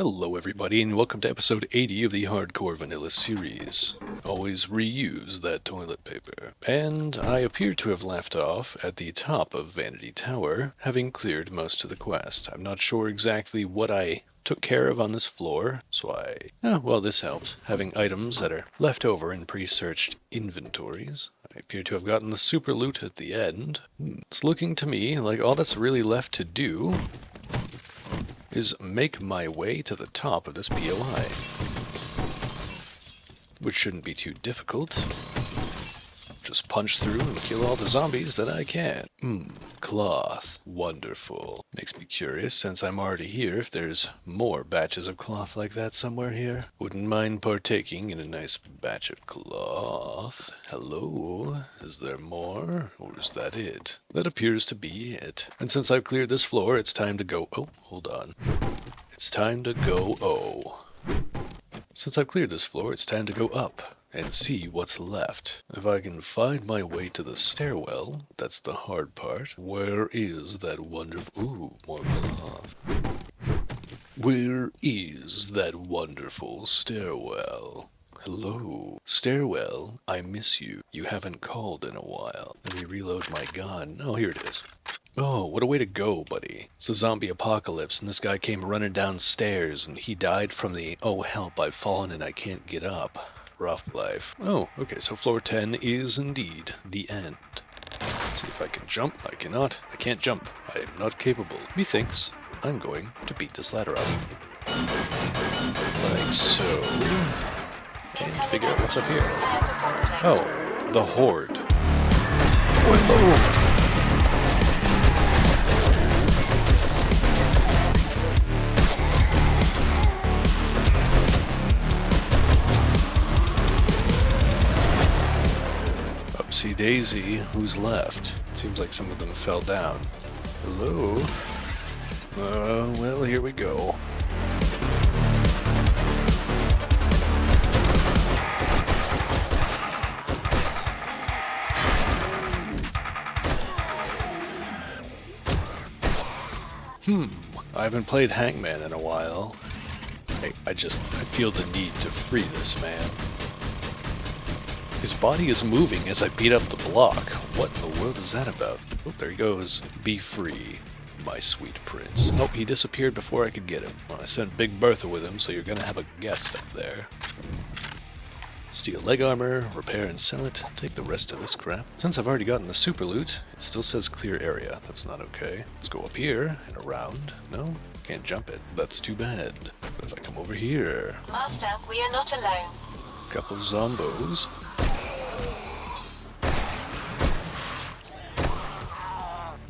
Hello everybody and welcome to episode 80 of the Hardcore Vanilla series. Always reuse that toilet paper. And I appear to have left off at the top of Vanity Tower, having cleared most of the quest. I'm not sure exactly what I took care of on this floor, so this helps. Having items that are left over in pre-searched inventories. I appear to have gotten the super loot at the end. It's looking to me like all that's really left to do is make my way to the top of this POI, which shouldn't be too difficult. Just punch through and kill all the zombies that I can. Cloth. Wonderful. Makes me curious, since I'm already here, if there's more batches of cloth like that somewhere here. Wouldn't mind partaking in a nice batch of cloth. Hello? Is there more? Or is that it? That appears to be it. And since I've cleared this floor, it's time to go... Oh, hold on. It's time to go... Since I've cleared this floor, it's time to go up and see what's left. If I can find my way to the stairwell, that's the hard part. Where is that wonderful... Ooh, more cloth. Where is that wonderful stairwell? Hello? Stairwell, I miss you. You haven't called in a while. Let me reload my gun. Oh, here it is. Oh, what a way to go, buddy. It's a zombie apocalypse, and this guy came running downstairs, and he died from the, oh help, I've fallen and I can't get up. Rough life. Oh, okay, so floor 10 is indeed the end. Let's see if I can jump. I cannot. I can't jump. I am not capable. Methinks I'm going to beat this ladder up. Like so. And figure out what's up here. Oh, the Horde. Whoa! Upsy daisy, who's left? Seems like some of them fell down. Hello? Well, here we go. I haven't played Hangman in a while. I feel the need to free this man. His body is moving as I beat up the block. What in the world is that about? Oh, there he goes. Be free, my sweet prince. Nope, he disappeared before I could get him. Well, I sent Big Bertha with him, so you're gonna have a guest up there. Steal leg armor, repair and sell it, take the rest of this crap. Since I've already gotten the super loot, it still says clear area. That's not okay. Let's go up here and around. No, can't jump it. That's too bad. But if I come over here... Master, we are not alone. Couple zombos.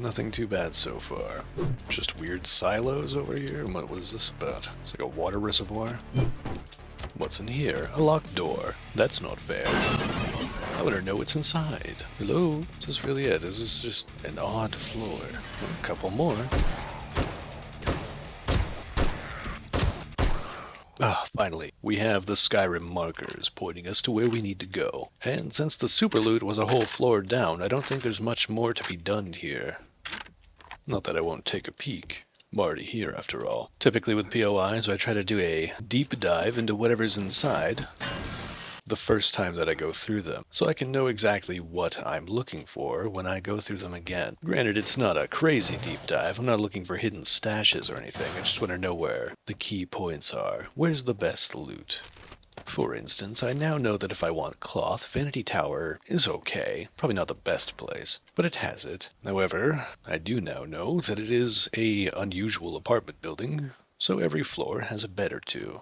Nothing too bad so far. Just weird silos over here. What was this about? It's like a water reservoir. What's in here? A locked door. That's not fair. I want to know what's inside. Hello? Is this really it? Is this just an odd floor? A couple more. Finally, we have the Skyrim markers pointing us to where we need to go. And since the super loot was a whole floor down, I don't think there's much more to be done here. Not that I won't take a peek. I'm already here, after all. Typically with POIs, I try to do a deep dive into whatever's inside the first time that I go through them, so I can know exactly what I'm looking for when I go through them again. Granted, it's not a crazy deep dive. I'm not looking for hidden stashes or anything. I just want to know where the key points are. Where's the best loot? For instance, I now know that if I want cloth, Vanity Tower is okay. Probably not the best place, but it has it. However, I do now know that it is a unusual apartment building, so every floor has a bed or two.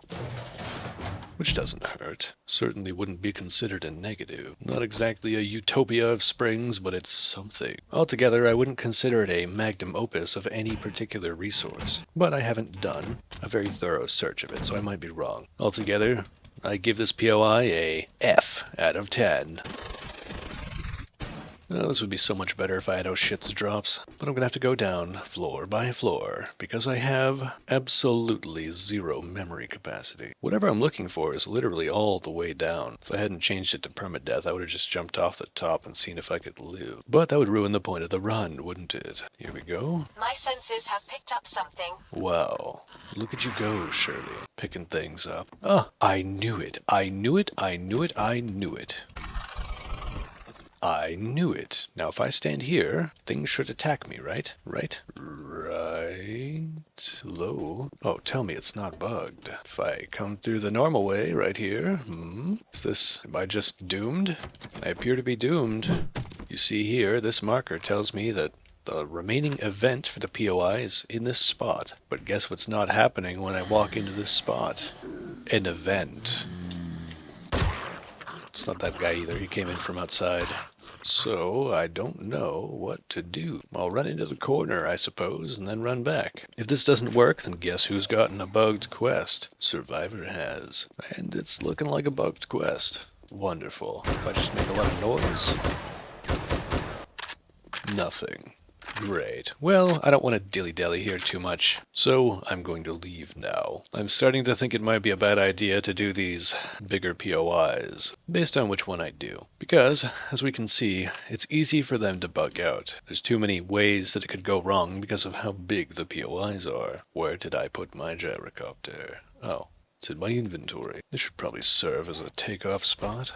Which doesn't hurt. Certainly wouldn't be considered a negative. Not exactly a utopia of springs, but it's something. Altogether, I wouldn't consider it a magnum opus of any particular resource. But I haven't done a very thorough search of it, so I might be wrong. Altogether, I give this POI a F out of 10. Oh, this would be so much better if I had oh shits drops, but I'm gonna have to go down floor by floor because I have absolutely zero memory capacity. Whatever I'm looking for is literally all the way down. If I hadn't changed it to permadeath, I would have just jumped off the top and seen if I could live. But that would ruin the point of the run, wouldn't it? Here we go. My senses have picked up something. Wow. Look at you go, Shirley. Picking things up. Oh, I knew it. I knew it. I knew it. I knew it. I knew it. Now, if I stand here, things should attack me, right? Right? Right. Low. Oh, tell me it's not bugged. If I come through the normal way, right here, is this... am I just doomed? I appear to be doomed. You see here, this marker tells me that the remaining event for the POI is in this spot. But guess what's not happening when I walk into this spot? An event. It's not that guy either. He came in from outside. So I don't know what to do. I'll run into the corner, I suppose, and then run back. If this doesn't work, then guess who's gotten a bugged quest? Survivor has. And it's looking like a bugged quest. Wonderful. If I just make a lot of noise. Nothing. Great. Well, I don't want to dilly-dally here too much, so I'm going to leave now. I'm starting to think it might be a bad idea to do these bigger POIs, based on which one I do. Because, as we can see, it's easy for them to bug out. There's too many ways that it could go wrong because of how big the POIs are. Where did I put my gyrocopter? Oh, it's in my inventory. This should probably serve as a takeoff spot.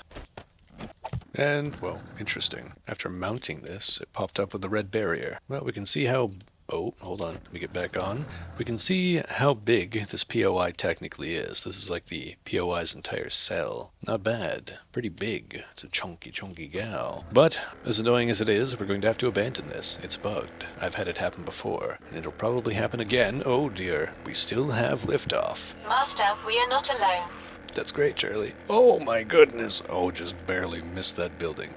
And, well, interesting. After mounting this, it popped up with a red barrier. Well, we can see how... oh, hold on. Let me get back on. We can see how big this POI technically is. This is like the POI's entire cell. Not bad. Pretty big. It's a chunky gal. But, as annoying as it is, we're going to have to abandon this. It's bugged. I've had it happen before, and it'll probably happen again. Oh dear. We still have liftoff. Master, we are not alone. That's great, Charlie. Oh my goodness. Oh, just barely missed that building.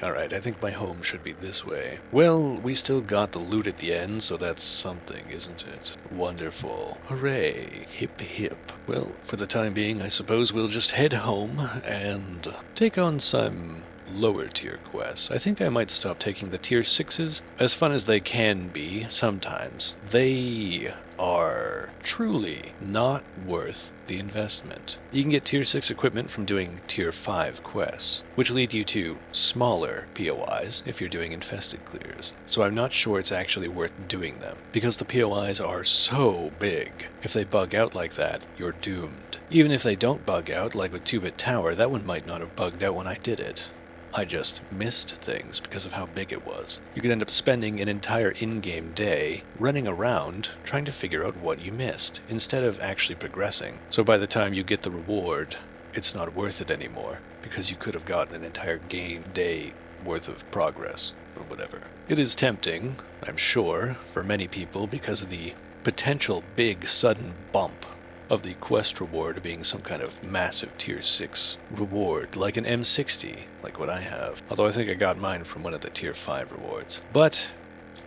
Alright, I think my home should be this way. Well, we still got the loot at the end, so that's something, isn't it? Wonderful. Hooray. Hip hip. Well, for the time being, I suppose we'll just head home and take on some lower tier quests. I think I might stop taking the tier 6s. As fun as they can be, sometimes, they are truly not worth the investment. You can get tier 6 equipment from doing tier 5 quests, which lead you to smaller POIs if you're doing infested clears. So I'm not sure it's actually worth doing them, because the POIs are so big. If they bug out like that, you're doomed. Even if they don't bug out, like with 2-bit tower, that one might not have bugged out when I did it. I just missed things because of how big it was. You could end up spending an entire in-game day running around trying to figure out what you missed, instead of actually progressing. So by the time you get the reward, it's not worth it anymore, because you could have gotten an entire game day worth of progress, or whatever. It is tempting, I'm sure, for many people because of the potential big sudden bump of the quest reward being some kind of massive tier 6 reward, like an M60, like what I have. Although I think I got mine from one of the tier 5 rewards. But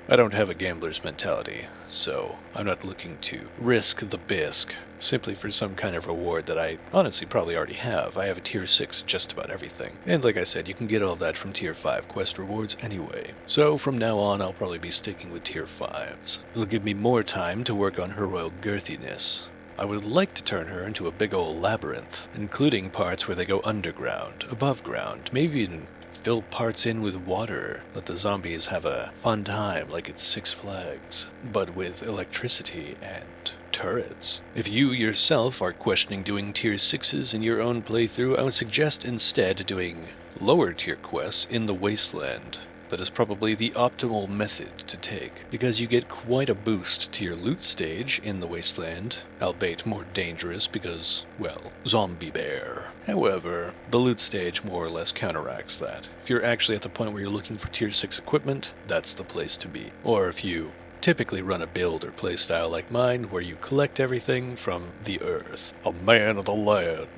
I don't have a gambler's mentality, so I'm not looking to risk the bisque simply for some kind of reward that I honestly probably already have. I have a tier 6 just about everything. And like I said, you can get all that from tier 5 quest rewards anyway. So from now on, I'll probably be sticking with tier 5s. It'll give me more time to work on her royal girthiness. I would like to turn her into a big ol' labyrinth, including parts where they go underground, above ground, maybe even fill parts in with water. Let the zombies have a fun time like it's Six Flags, but with electricity and turrets. If you yourself are questioning doing tier 6s in your own playthrough, I would suggest instead doing lower tier quests in the wasteland. That is probably the optimal method to take, because you get quite a boost to your loot stage in the wasteland, albeit more dangerous because, well, zombie bear. However, the loot stage more or less counteracts that. If you're actually at the point where you're looking for tier 6 equipment, that's the place to be. Or if you typically run a build or playstyle like mine, where you collect everything from the earth, a man of the land,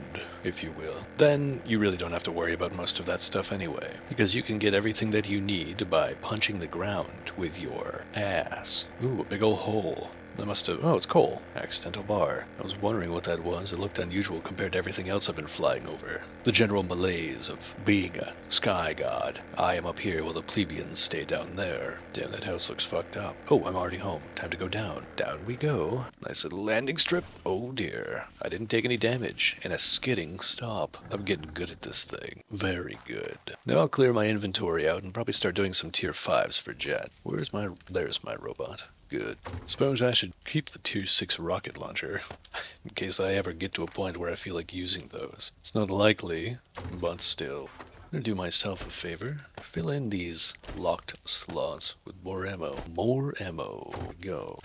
if you will, then you really don't have to worry about most of that stuff anyway, because you can get everything that you need by punching the ground with your ass. Ooh, a big ol' hole. That must have... Oh, it's coal. Accidental bar. I was wondering what that was. It looked unusual compared to everything else I've been flying over. The general malaise of being a sky god. I am up here while the plebeians stay down there. Damn, that house looks fucked up. Oh, I'm already home. Time to go down. Down we go. Nice little landing strip. Oh dear. I didn't take any damage. And a skidding stop. I'm getting good at this thing. Very good. Now I'll clear my inventory out and probably start doing some tier 5s for Jet. Where's my... There's my robot. Good. Suppose I should keep the tier 6 rocket launcher, in case I ever get to a point where I feel like using those. It's not likely, but still. I'm gonna do myself a favor. Fill in these locked slots with more ammo. More ammo. Go.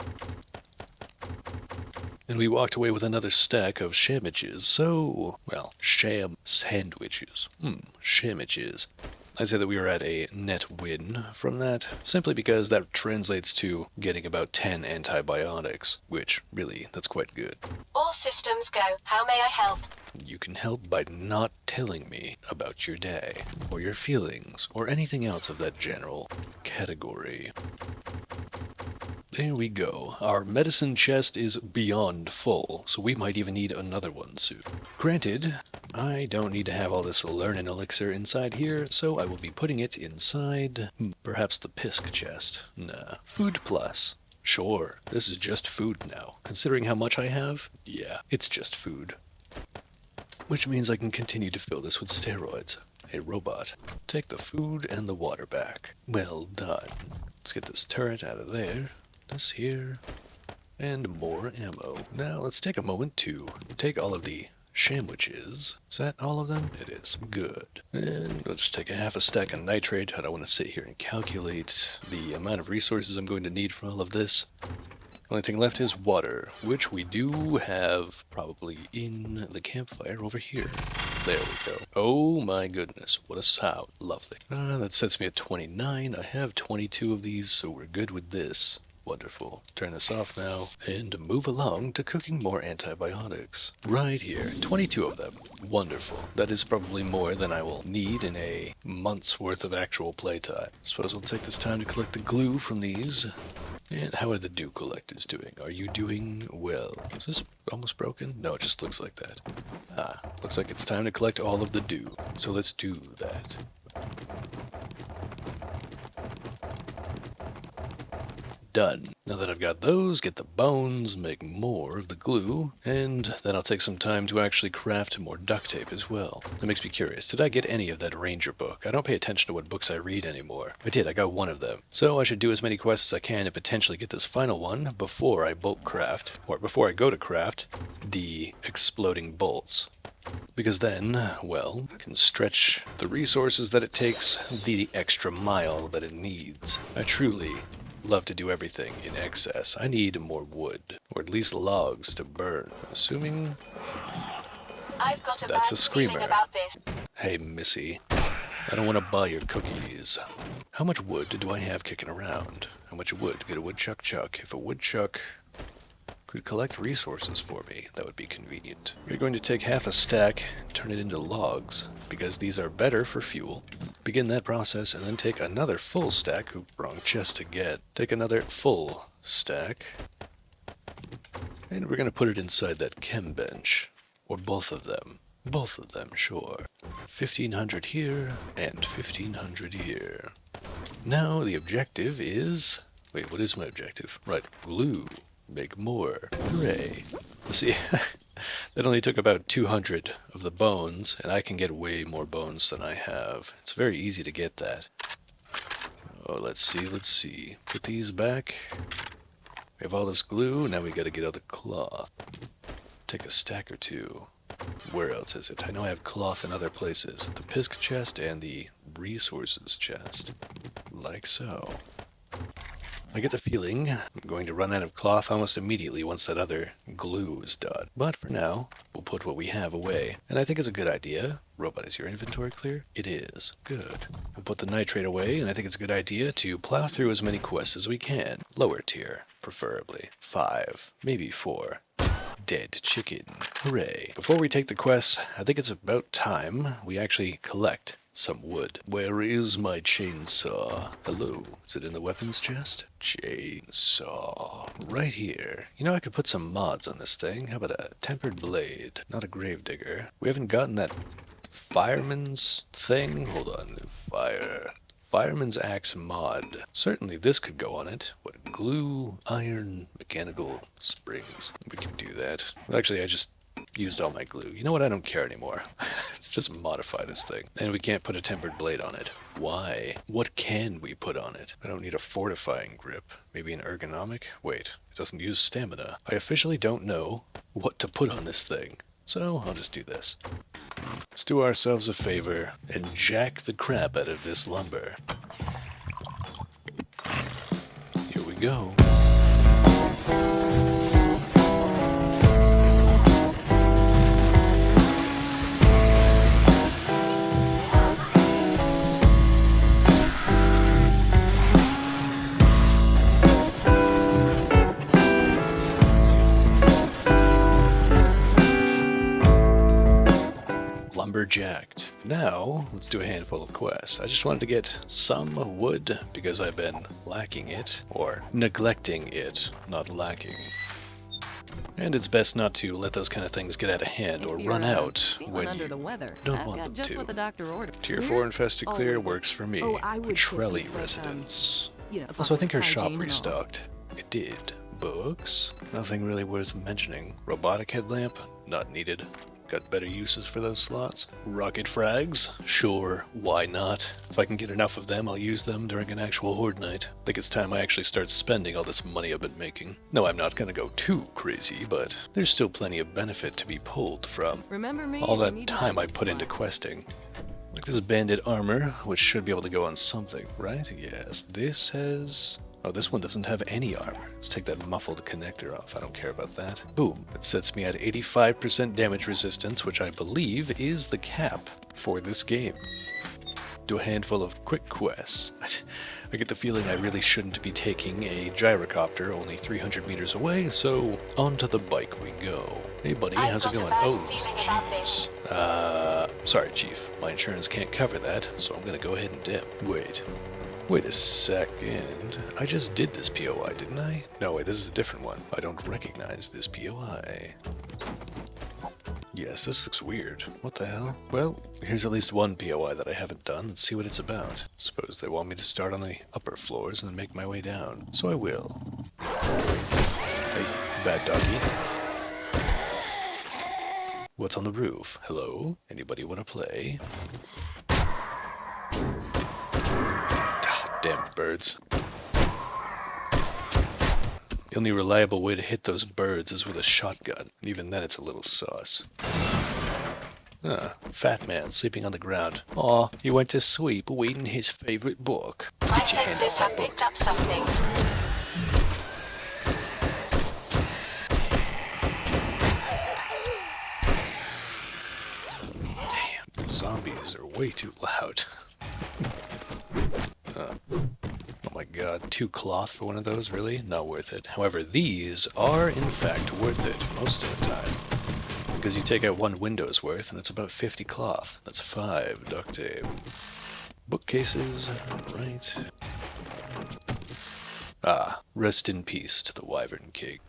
And we walked away with another stack of sandwiches. So, well, sham sandwiches. Sandwiches. I'd say that we were at a net win from that, simply because that translates to getting about 10 antibiotics, which, really, that's quite good. All systems go. How may I help? You can help by not telling me about your day, or your feelings, or anything else of that general category. There we go. Our medicine chest is beyond full, so we might even need another one soon. Granted, I don't need to have all this learning elixir inside here, so I will be putting it inside, perhaps the Pisk chest. Nah. Food plus. Sure, this is just food now. Considering how much I have, yeah, it's just food. Which means I can continue to fill this with steroids. Hey, robot, take the food and the water back. Well done. Let's get this turret out of there. This here. And more ammo. Now let's take a moment to take all of the sandwiches. Is that all of them? It is. Good. And let's take a half a stack of nitrate. I don't want to sit here and calculate the amount of resources I'm going to need for all of this. Only thing left is water, which we do have probably in the campfire over here. There we go. Oh my goodness, what a sound. Lovely. That sets me at 29. I have 22 of these, so we're good with this. Wonderful. Turn this off now, and move along to cooking more antibiotics. Right here, 22 of them. Wonderful. That is probably more than I will need in a month's worth of actual playtime. Suppose I'll take this time to collect the glue from these. And how are the dew collectors doing? Are you doing well? Is this almost broken? No, it just looks like that. Looks like it's time to collect all of the dew. So let's do that. Done. Now that I've got those, get the bones, make more of the glue, and then I'll take some time to actually craft more duct tape as well. That makes me curious. Did I get any of that ranger book? I don't pay attention to what books I read anymore. I did, I got one of them. So I should do as many quests as I can and potentially get this final one before I bolt craft, or before I go to craft, the exploding bolts. Because then, well, I can stretch the resources that it takes the extra mile that it needs. I truly love to do everything in excess. I need more wood, or at least logs to burn. Assuming I've got that's a screamer. About this. Hey, Missy, I don't want to buy your cookies. How much wood do I have kicking around? How much wood? Get a woodchuck chuck. If a woodchuck could collect resources for me, that would be convenient. We're going to take half a stack and turn it into logs, because these are better for fuel. Begin that process, and then take another full stack. Ooh, wrong chest to get. Take another full stack, and we're going to put it inside that chem bench. Or both of them. Both of them, sure. 1,500 here, and 1,500 here. Now the objective is... Wait, what is my objective? Right, glue. Make more. Hooray. See, that only took about 200 of the bones, and I can get way more bones than I have. It's very easy to get that. Oh, let's see. Put these back. We have all this glue, now we gotta get all the cloth. Take a stack or two. Where else is it? I know I have cloth in other places. The Pisk chest and the resources chest. Like so. I get the feeling I'm going to run out of cloth almost immediately once that other glue is done. But for now, we'll put what we have away. And I think it's a good idea. Robot, is your inventory clear? It is. Good. We'll put the nitrate away, and I think it's a good idea to plow through as many quests as we can. Lower tier, preferably. 5, maybe 4. Dead chicken. Hooray. Before we take the quests, I think it's about time we actually collect some wood. Where is my chainsaw? Hello, is it in the weapons chest? Chainsaw. Right here. You know, I could put some mods on this thing. How about a tempered blade? Not a gravedigger. We haven't gotten that fireman's thing? Hold on. Fireman's axe mod. Certainly this could go on it. What, glue, iron, mechanical springs. We can do that. Actually, I just used all my glue. You know what? I don't care anymore. Let's just modify this thing. And we can't put a tempered blade on it. Why? What can we put on it? I don't need a fortifying grip. Maybe an ergonomic? Wait, it doesn't use stamina. I officially don't know what to put on this thing. So I'll just do this. Let's do ourselves a favor and jack the crap out of this lumber. Here we go. Jacked. Now, let's do a handful of quests. I just wanted to get some wood because I've been lacking it, or neglecting it, not lacking. And it's best not to let those kind of things get out of hand or run out when you don't want them to. What the doctor ordered. Tier 4 infested clear works for me. Petrelli residence. Also, I think her shop restocked. It did. Books? Nothing really worth mentioning. Robotic headlamp? Not needed. Got better uses for those slots. Rocket frags? Sure, why not? If I can get enough of them, I'll use them during an actual horde night. Think it's time I actually start spending all this money I've been making. No, I'm not gonna go too crazy, but there's still plenty of benefit to be pulled from all that time I put into questing. Like this bandit armor, which should be able to go on something, right? Yes, this has... Oh, this one doesn't have any armor. Let's take that muffled connector off. I don't care about that. Boom. It sets me at 85% damage resistance, which I believe is the cap for this game. Do a handful of quick quests. I get the feeling I really shouldn't be taking a gyrocopter only 300 meters away, so onto the bike we go. Hey buddy, how's it going? Oh, jeez. Sorry Chief. My insurance can't cover that, so I'm gonna go ahead and dip. Wait a second. I just did this POI, didn't I? No, wait, this is a different one. I don't recognize this POI. Yes, this looks weird. What the hell? Well, here's at least one POI that I haven't done. Let's see what it's about. Suppose they want me to start on the upper floors and then make my way down. So I will. Hey, bad doggy. What's on the roof? Hello? Anybody want to play? Damn birds. The only reliable way to hit those birds is with a shotgun, and even then it's a little sauce. Fat man sleeping on the ground. Aw, he went to sleep reading his favorite book. Get your hand off that book. Picked up something. Damn, zombies are way too loud. Oh my god, 2 cloth for one of those, really? Not worth it. However, these are in fact worth it most of the time. Because you take out 1 window's worth and it's about 50 cloth. That's 5 duct tape. Bookcases, right. Ah, rest in peace to the Wyvern King.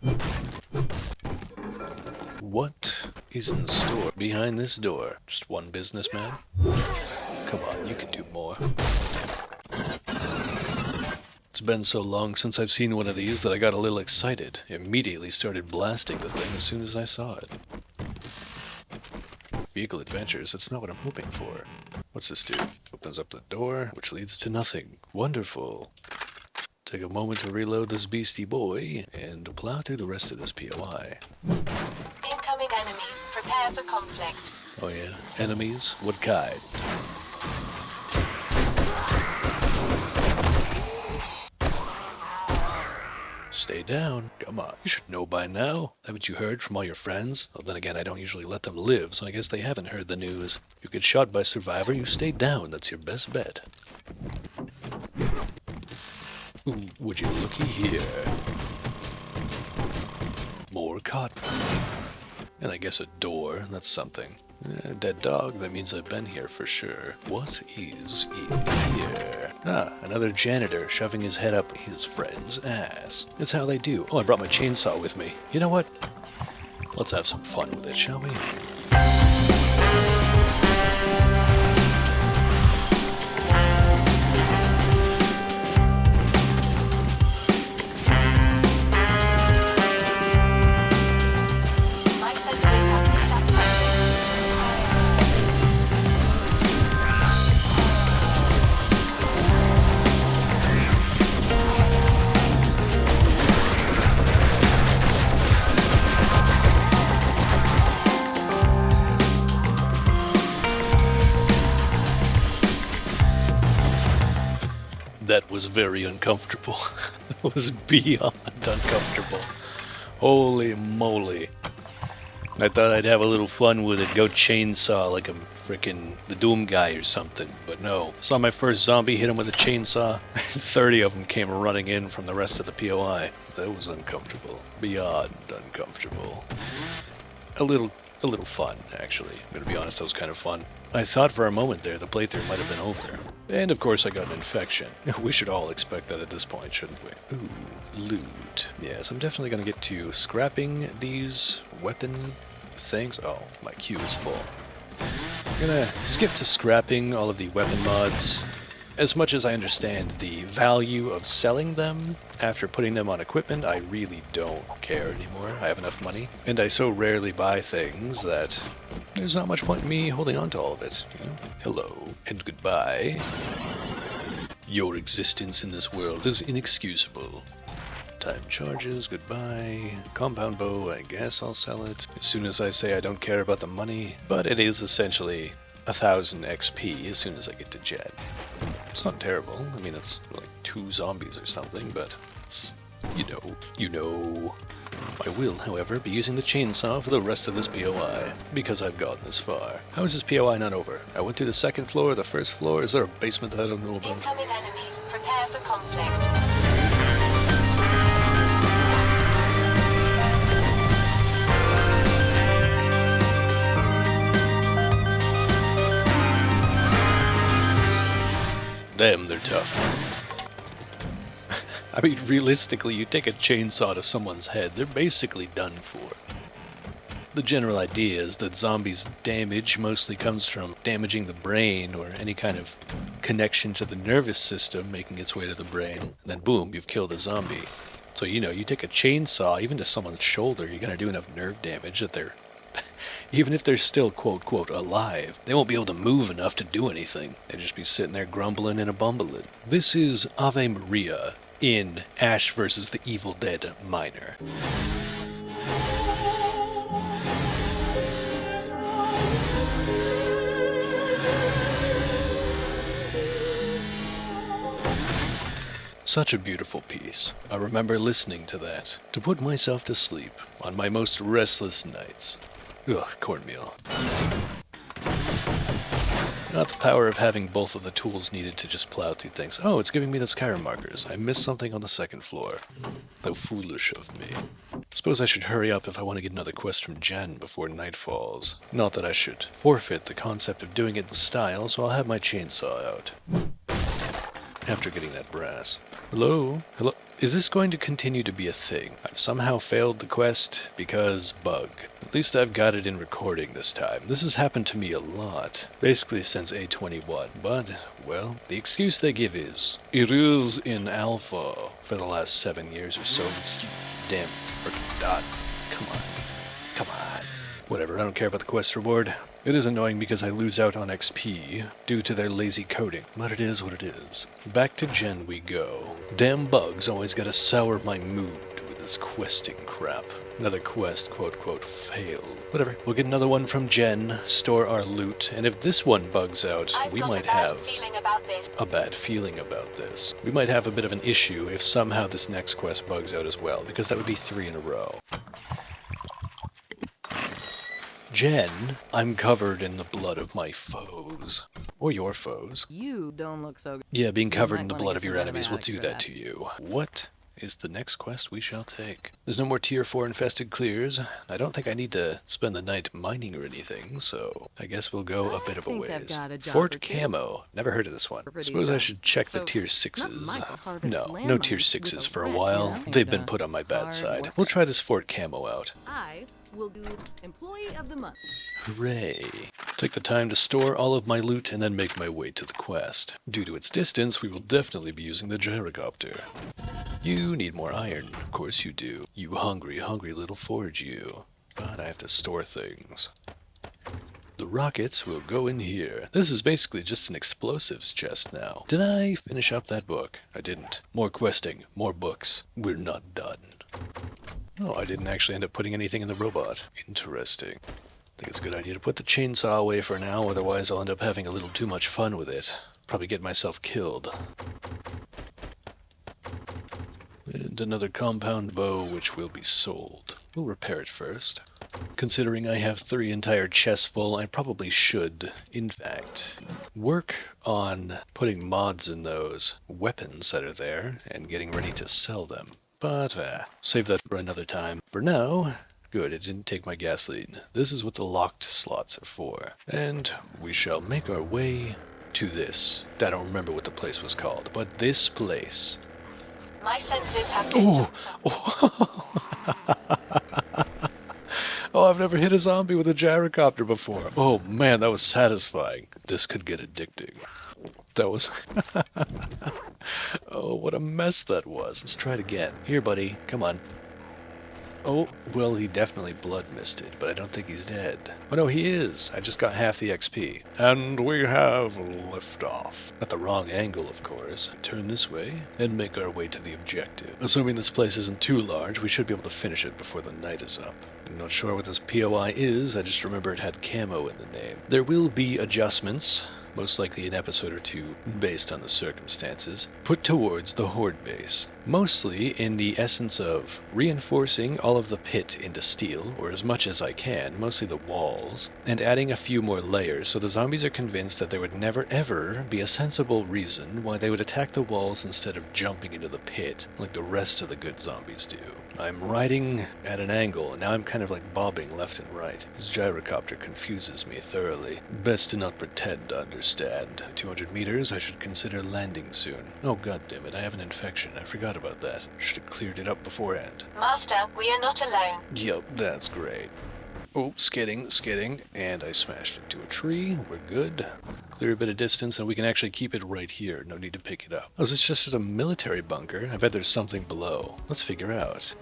What is in store behind this door? Just one businessman? Come on, you can do more. It's been so long since I've seen one of these that I got a little excited. Immediately started blasting the thing as soon as I saw it. Vehicle adventures, that's not what I'm hoping for. What's this do? Opens up the door, which leads to nothing. Wonderful. Take a moment to reload this beastie boy, and plow through the rest of this POI. Incoming enemies. Prepare for conflict. Oh yeah, enemies? What kind? Stay down. Come on. You should know by now. Haven't you heard from all your friends? Well, then again, I don't usually let them live, so I guess they haven't heard the news. If you get shot by Survivor, you stay down. That's your best bet. Ooh, would you looky here. More cotton. And I guess a door. That's something. Dead dog, that means I've been here for sure. What is in here? Ah, another janitor shoving his head up his friend's ass. That's how they do. Oh, I brought my chainsaw with me. You know what? Let's have some fun with it, shall we? My sensors have stopped That was very uncomfortable. That was beyond uncomfortable. Holy moly. I thought I'd have a little fun with it, go chainsaw like I'm frickin' the Doom guy or something, but no. Saw my first zombie, hit him with a chainsaw, 30 of them came running in from the rest of the POI. That was uncomfortable. Beyond uncomfortable. A little fun, actually. I'm gonna be honest, that was kind of fun. I thought for a moment there the playthrough might have been over. And of course I got an infection. We should all expect that at this point, shouldn't we? Ooh, loot. Yes, I'm definitely gonna get to scrapping these weapon things. Oh, my queue is full. I'm gonna skip to scrapping all of the weapon mods. As much as I understand the value of selling them, after putting them on equipment, I really don't care anymore. I have enough money. And I so rarely buy things that there's not much point in me holding on to all of it. You know? Hello and goodbye. Your existence in this world is inexcusable. Time charges, goodbye. Compound bow, I guess I'll sell it. As soon as I say I don't care about the money, but it is essentially 1000 XP as soon as I get to Jet. It's not terrible. I mean, it's like 2 zombies or something, but it's, you know. I will, however, be using the chainsaw for the rest of this POI, because I've gotten this far. How is this POI not over? I went through the 2nd floor, the 1st floor, is there a basement I don't know about? incoming enemies. Prepare for conflict. Damn, they're tough. I mean, realistically, you take a chainsaw to someone's head, they're basically done for. The general idea is that zombies' damage mostly comes from damaging the brain or any kind of connection to the nervous system making its way to the brain. And then boom, you've killed a zombie. So, you take a chainsaw, even to someone's shoulder, you're gonna do enough nerve damage that they're... even if they're still quote-quote alive, they won't be able to move enough to do anything. They'd just be sitting there grumbling and a-bumbling. This is Ave Maria in Ash vs. the Evil Dead Minor. Such a beautiful piece. I remember listening to that to put myself to sleep on my most restless nights. Ugh, cornmeal. Not the power of having both of the tools needed to just plow through things. Oh, it's giving me the Skyrim markers. I missed something on the 2nd floor. How foolish of me. Suppose I should hurry up if I want to get another quest from Jen before night falls. Not that I should forfeit the concept of doing it in style, so I'll have my chainsaw out. After getting that brass. Hello? Hello? Is this going to continue to be a thing? I've somehow failed the quest because bug. At least I've got it in recording this time. This has happened to me a lot. Basically since A21. But, well, the excuse they give is, it is in alpha for the last 7 years or so. You damn frickin' dot. Come on. Come on. Whatever, I don't care about the quest reward. It is annoying because I lose out on XP due to their lazy coding, but it is what it is. Back to Jen we go. Damn bugs always gotta sour my mood with this questing crap. Another quest, quote-quote, fail. Whatever, we'll get another one from Jen, store our loot, and if this one bugs out, we might have a bad feeling about this. We might have a bit of an issue if somehow this next quest bugs out as well, because that would be 3 in a row. Jen, I'm covered in the blood of my foes. Or your foes. You don't look so good. Yeah, being covered in the wanna blood get of your some enemies will antibiotics do for that that. to you. What is the next quest we shall take. There's no more tier 4 infested clears. I don't think I need to spend the night mining or anything, so I guess we'll go a bit of a ways. Fort Camo. Never heard of this one. Suppose I should check the tier 6s. No tier 6s for a while. They've been put on my bad side. We'll try this Fort Camo out. I will do Employee of the Month. Hooray. Take the time to store all of my loot and then make my way to the quest. Due to its distance, we will definitely be using the gyrocopter. You need more iron. Of course you do. You hungry, hungry little forge you. But I have to store things. The rockets will go in here. This is basically just an explosives chest now. Did I finish up that book? I didn't. More questing, more books. We're not done. Oh, I didn't actually end up putting anything in the robot. Interesting. I think it's a good idea to put the chainsaw away for now, otherwise I'll end up having a little too much fun with it. Probably get myself killed. And another compound bow, which will be sold. We'll repair it first. Considering I have 3 entire chests full, I probably should, in fact, work on putting mods in those weapons that are there and getting ready to sell them. But, save that for another time. For now, good, it didn't take my gasoline. This is what the locked slots are for. And we shall make our way to this. I don't remember what the place was called, but this place. My senses have been Oh, I've never hit a zombie with a gyrocopter before. Oh man, that was satisfying. This could get addicting. That was... Oh, what a mess that was. Let's try it again. Here, buddy. Come on. Oh, well, he definitely blood misted, but I don't think he's dead. Oh, no, he is. I just got half the XP. And we have liftoff. At the wrong angle, of course. Turn this way and make our way to the objective. Assuming this place isn't too large, we should be able to finish it before the night is up. I'm not sure what this POI is, I just remember it had camo in the name. There will be adjustments, most likely an episode or 2, based on the circumstances, put towards the Horde base. Mostly in the essence of reinforcing all of the pit into steel, or as much as I can, mostly the walls, and adding a few more layers so the zombies are convinced that there would never ever be a sensible reason why they would attack the walls instead of jumping into the pit, like the rest of the good zombies do. I'm riding at an angle, and now I'm kind of like bobbing left and right. This gyrocopter confuses me thoroughly. Best to not pretend to understand. 200 meters, I should consider landing soon. Oh goddammit, I have an infection. I forgot about that. Should have cleared it up beforehand. Master, we are not alone. Yup, that's great. Oh, skidding, and I smashed into a tree. We're good. Clear a bit of distance, and we can actually keep it right here. No need to pick it up. Oh, is this just a military bunker? I bet there's something below. Let's figure out.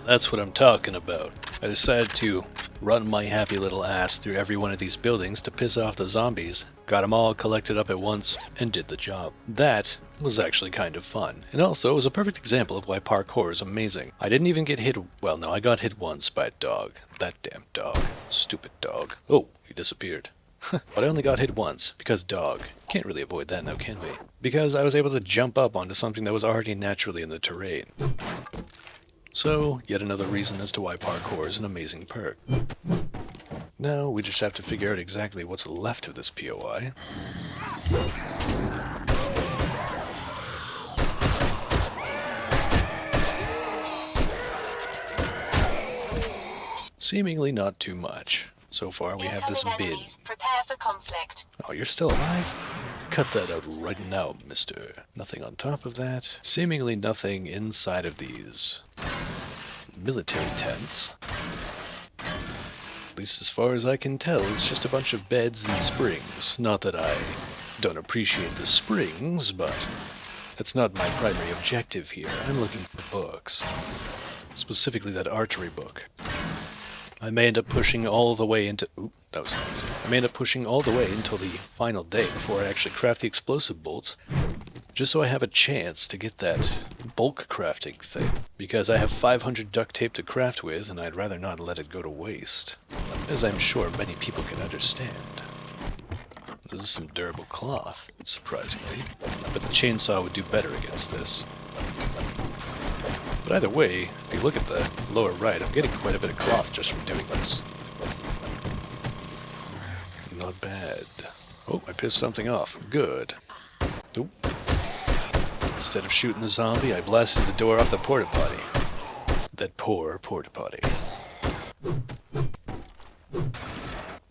That's what I'm talking about. I decided to run my happy little ass through every one of these buildings to piss off the zombies, got them all collected up at once, and did the job. That was actually kind of fun. And also, it was a perfect example of why parkour is amazing. I didn't even get hit, well no, I got hit once by a dog. That damn dog. Stupid dog. Oh, he disappeared. But I only got hit once, because dog. Can't really avoid that now, can we? Because I was able to jump up onto something that was already naturally in the terrain. So, yet another reason as to why parkour is an amazing perk. Now, we just have to figure out exactly what's left of this POI. Seemingly not too much. So far, we have this bin. Prepare for conflict. Oh, you're still alive? Cut that out right now, mister. Nothing on top of that. Seemingly nothing inside of these military tents. At least as far as I can tell, it's just a bunch of beds and springs. Not that I don't appreciate the springs, but That's not my primary objective here. I'm looking for books. Specifically that archery book. I may end up pushing all the way into... Oop, that was nice. I may end up pushing all the way until the final day before I actually craft the explosive bolts, just so I have a chance to get that bulk crafting thing. Because I have 500 duct tape to craft with, and I'd rather not let it go to waste. As I'm sure many people can understand. This is some durable cloth, surprisingly. But the chainsaw would do better against this. But either way, if you look at the lower right, I'm getting quite a bit of cloth just from doing this. Not bad. Oh, I pissed something off. Good. Oop. Instead of shooting the zombie, I blasted the door off the porta-potty. That poor porta-potty.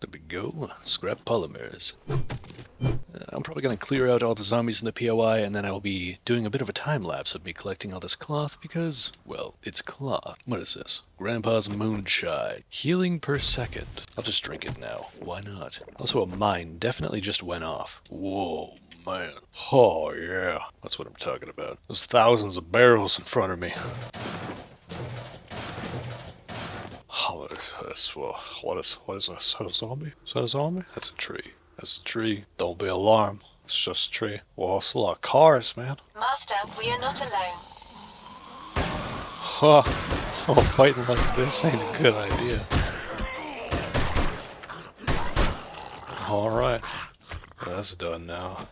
There we go. Scrap polymers. I'm probably going to clear out all the zombies in the POI, and then I'll be doing a bit of a time-lapse of me collecting all this cloth because, well, it's cloth. What is this? Grandpa's moonshine. Healing per second. I'll just drink it now. Why not? Also, a mine definitely just went off. Whoa, man. Oh, yeah. That's what I'm talking about. There's thousands of barrels in front of me. What is this? Is that a zombie? Is that a zombie? That's a tree. That's a tree. Don't be alarmed. It's just a tree. Well, it's a lot of cars, man. Master, we are not alone. Huh. Oh, fighting like this ain't a good idea. Alright. That's done now.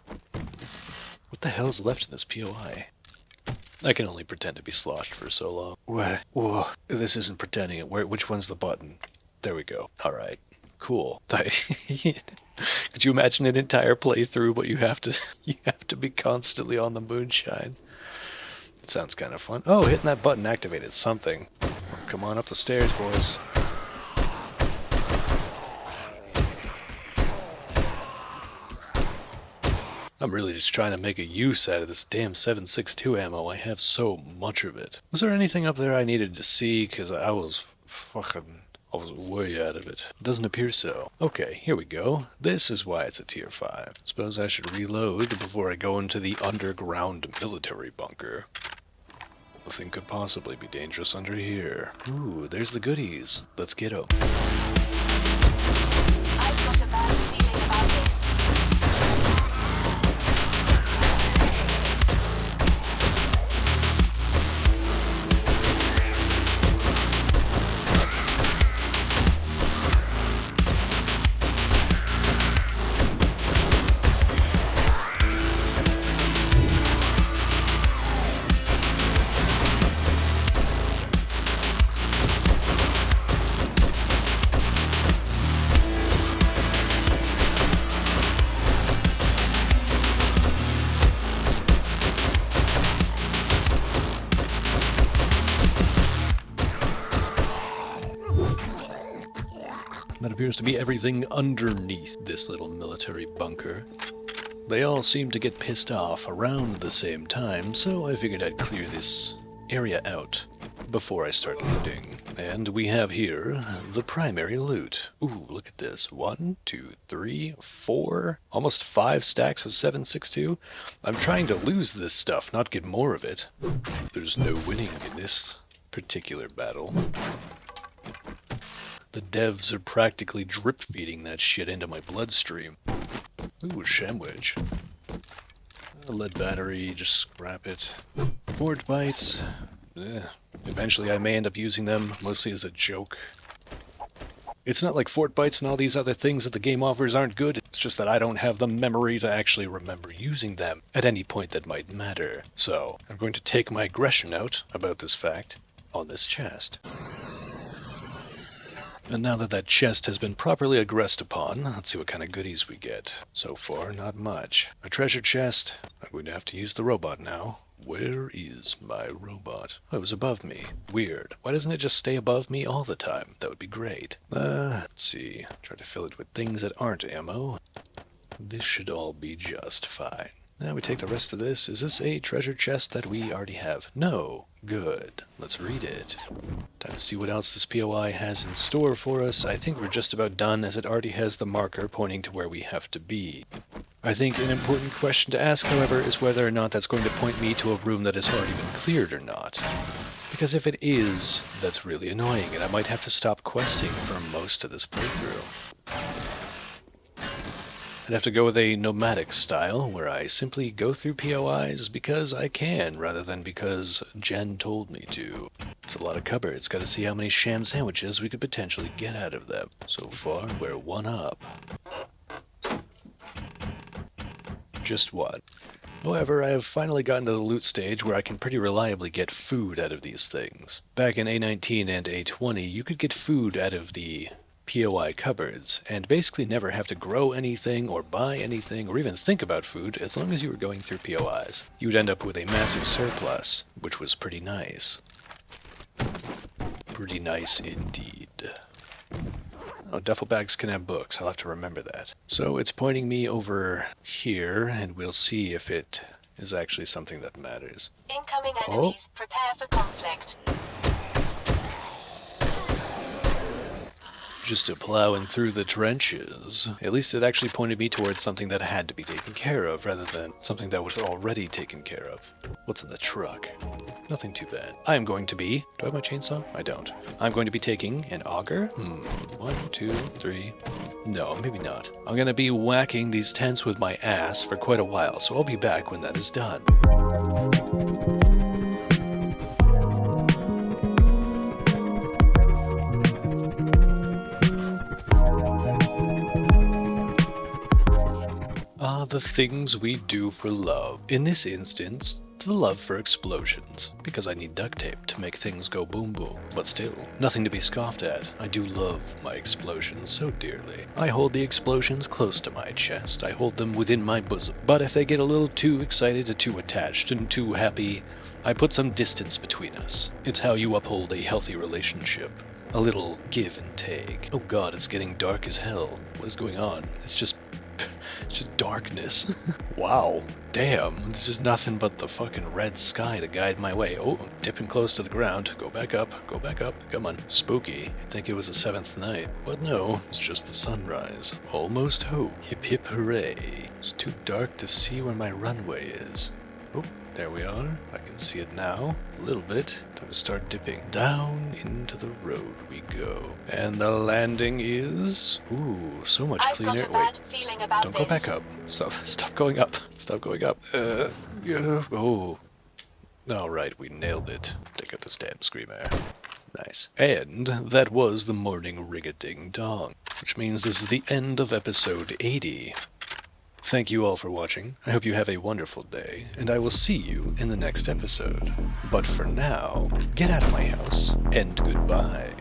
What the hell's left in this POI? I can only pretend to be sloshed for so long. Whoa, this isn't pretending it. Which one's the button? There we go. Alright. Cool. Could you imagine an entire playthrough, but you have to be constantly on the moonshine? It sounds kind of fun. Oh, hitting that button activated something. Come on up the stairs, boys. I'm really just trying to make a use out of this damn 7.62 ammo. I have so much of it. Was there anything up there I needed to see? Because I was way out of it. Doesn't appear so. Okay, here we go. This is why it's a tier 5. Suppose I should reload before I go into the underground military bunker. Nothing could possibly be dangerous under here. Ooh, there's the goodies. Let's get 'em. I've got a bad feeling about this. That appears to be everything underneath this little military bunker. They all seem to get pissed off around the same time, so I figured I'd clear this area out before I start looting. And we have here the primary loot. Ooh, look at this. 1, 2, 3, 4, almost 5 stacks of 7.62. I'm trying to lose this stuff, not get more of it. There's no winning in this particular battle. The devs are practically drip-feeding that shit into my bloodstream. Ooh, shamwich. Lead battery, just scrap it. Fort bites. Eventually I may end up using them, mostly as a joke. It's not like fort bites and all these other things that the game offers aren't good, it's just that I don't have the memory to actually remember using them at any point that might matter. So, I'm going to take my aggression out about this fact on this chest. And now that that chest has been properly aggressed upon, let's see what kind of goodies we get. So far, not much. A treasure chest. I'm going to have to use the robot now. Where is my robot? Oh, it was above me. Weird. Why doesn't it just stay above me all the time? That would be great. Let's see. Try to fill it with things that aren't ammo. This should all be just fine. Now we take the rest of this. Is this a treasure chest that we already have? No. Good. Let's read it. Time to see what else this POI has in store for us. I think we're just about done, as it already has the marker pointing to where we have to be. I think an important question to ask, however, is whether or not that's going to point me to a room that has already been cleared or not. Because if it is, that's really annoying, and I might have to stop questing for most of this playthrough. I'd have to go with a nomadic style, where I simply go through POIs because I can, rather than because Jen told me to. It's a lot of cupboards, gotta see how many sham sandwiches we could potentially get out of them. So far, we're one up. Just one. However, I have finally gotten to the loot stage where I can pretty reliably get food out of these things. Back in A19 and A20, you could get food out of the POI cupboards, and basically never have to grow anything or buy anything or even think about food as long as you were going through POIs. You would end up with a massive surplus, which was pretty nice. Pretty nice indeed. Oh, duffel bags can have books, I'll have to remember that. So it's pointing me over here, and we'll see if it is actually something that matters. Incoming enemies. Prepare for conflict. Just a plowing through the trenches. At least it actually pointed me towards something that had to be taken care of, rather than something that was already taken care of. What's in the truck? Nothing too bad. I'm going to be... Do I have my chainsaw? I don't. I'm going to be taking an auger. 1, 2, 3... No, maybe not. I'm going to be whacking these tents with my ass for quite a while, so I'll be back when that is done. The things we do for love. In this instance, the love for explosions, because I need duct tape to make things go boom boom. But still, nothing to be scoffed at. I do love my explosions so dearly. I hold the explosions close to my chest. I hold them within my bosom. But if they get a little too excited or too attached and too happy, I put some distance between us. It's how you uphold a healthy relationship. A little give and take. Oh god, it's getting dark as hell. What is going on? It's just darkness. Wow. Damn. This is nothing but the fucking red sky to guide my way. Oh, I'm dipping close to the ground. Go back up. Go back up. Come on. Spooky. I'd think it was the 7th night. But no, it's just the sunrise. Almost home. Hip hip hooray. It's too dark to see where my runway is. Oh, there we are. I can see it now. A little bit. Time to start dipping. Down into the road we go. And the landing is... Ooh, so much cleaner. I've got a bad feeling about Don't go back up. Stop going up. Stop going up. Yeah. Oh. Alright, we nailed it. Take out the stab screamer. Nice. And that was the morning ring-a-ding-dong. Which means this is the end of episode 80. Thank you all for watching. I hope you have a wonderful day, and I will see you in the next episode. But for now, get out of my house, and goodbye.